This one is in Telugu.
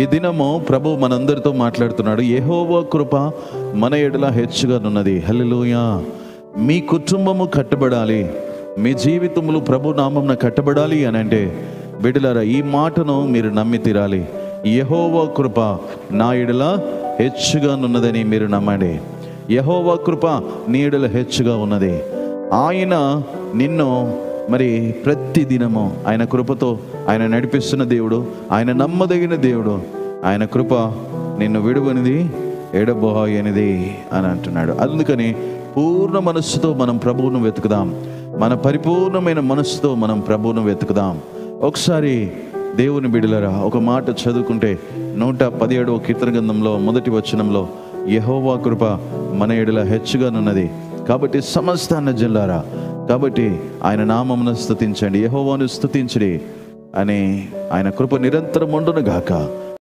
ఈ దినము ప్రభు మనందరితో మాట్లాడుతున్నాడు. యెహోవా కృప మన ఎడల హెచ్చుగానున్నది. హల్లెలూయా. మీ కుటుంబము కట్టబడాలి, మీ జీవితములు ప్రభు నామమున కట్టబడాలి అని అంటే బిడ్డలారా, ఈ మాటను మీరు నమ్మి తీరాలి. యెహోవా కృప నా ఎడల హెచ్చుగానున్నదని మీరు నమ్మండి. యెహోవా కృప నీ ఎడల హెచ్చుగా ఉన్నది. ఆయన నిన్ను మరి ప్రతి దినము ఆయన కృపతో ఆయన నడిపిస్తున్న దేవుడు, ఆయన నమ్మదగిన దేవుడు. ఆయన కృప నిన్ను విడువనిది, ఎడబోయనిది అని అంటున్నాడు. అందుకని పూర్ణ మనస్సుతో మనం ప్రభువును వెతుకుదాం. మన పరిపూర్ణమైన మనస్సుతో మనం ప్రభువును వెతుకుదాం. ఒకసారి దేవుని బిడ్డలారా, ఒక మాట చదువుకుంటే 117వ కీర్తన గ్రంథంలో మొదటి వచనంలో యెహోవా కృప మన ఎడల హెచ్చుగానున్నది కాబట్టి సమస్తాన్న జిల్లారా, కాబట్టి ఆయన నామమును స్తుతించండి, యెహోవాను స్తుతించండి అని ఆయన కృప నిరంతరం ఉండును గాక.